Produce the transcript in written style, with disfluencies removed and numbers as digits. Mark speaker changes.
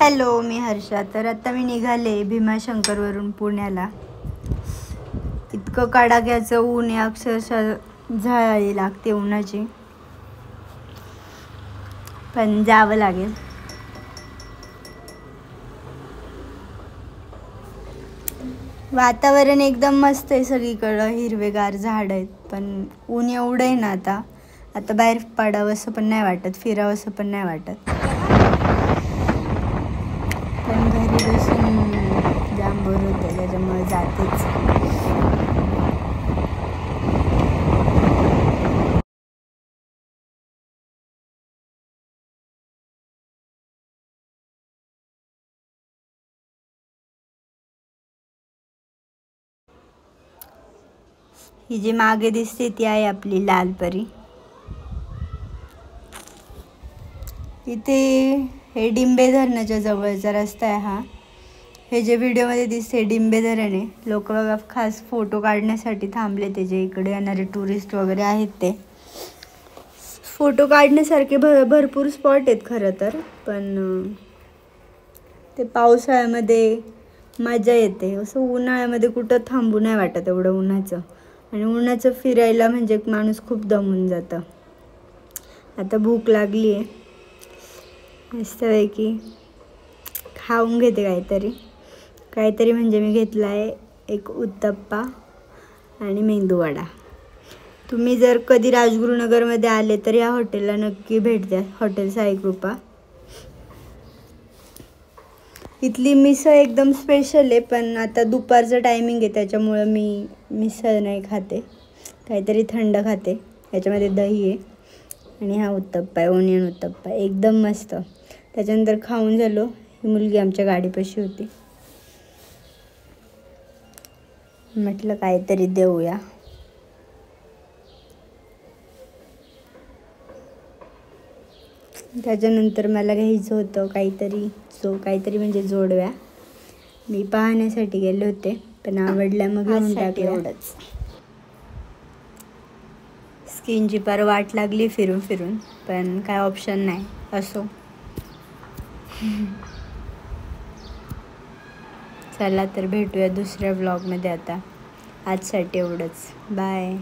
Speaker 1: Hello, मी हर्षा. तर आता मी निघाले भीमाशंकरवरून पुण्याला. इतकं कडाक्याचं ऊन आहे, अक्षरशः झळाळी लागते उन्हाची, पण जावं लागेल. वातावरण एकदम मस्त आहे, सगळीकडं हिरवेगार झाड आहेत, पण ऊन एवढं आहे ना आता बाहेर पडावंसं पण नाही वाटत, फिरावंसं पण नाही वाटत. पण घरी बसून जाम बोर होतं, त्याच्यामुळे जातेच. ही जी मागे दिसते ती आहे आपली लाल परी. इथे हे डिंबे धरणाच्या जवळचा रस्ता आहे हा. हे जे व्हिडिओमध्ये दिसते डिंबे धरण आहे. लोक बघा खास फोटो काढण्यासाठी थांबले, ते जे इकडे येणारे टुरिस्ट वगैरे आहेत ते फोटो काढण्यासारखे भरपूर स्पॉट आहेत खरं तर, पण ते पावसाळ्यामध्ये मजा येते. असं उन्हाळ्यामध्ये कुठं थांबू नाही वाटत एवढं उन्हाचं, आणि उन्हाचं फिरायला म्हणजे माणूस खूप दमून जातं. आता भूक लागली आहे, मस्तपैकी खाऊन घेते काहीतरी म्हणजे मी घेतला आहे एक उत्तप्पा आणि मेंदूवडा. तुम्ही जर कधी राजगुरुनगरमध्ये आले तर या हॉटेलला नक्की भेट द्या, हॉटेल साईकृपा. इथली मिसळ एकदम स्पेशल आहे, पण आता दुपारचं टायमिंग आहे त्याच्यामुळं मी मिसळ नाही खाते, काहीतरी थंड खाते. याच्यामध्ये दही आहे आणि हा उत्तप्पा आहे, ओनियन उत्तप्पा, एकदम मस्त. त्याच्यानंतर खाऊन झालो, ही मुलगी आमच्या गाडीपाशी होती, म्हटलं काहीतरी देऊया. त्याच्यानंतर मला घ्यायचं होतं काहीतरी म्हणजे जोडव्या. मी पाहण्यासाठी गेले होते, पण आवडल्या मग घेऊन टाकल्या. एवढंच. स्किनची पार वाट लागली फिरून फिरून, पण काय ऑप्शन नाही, असो. चला तर भेटूया दुसऱ्या व्लॉगमध्ये. आता आजसाठी एवढंच. बाय.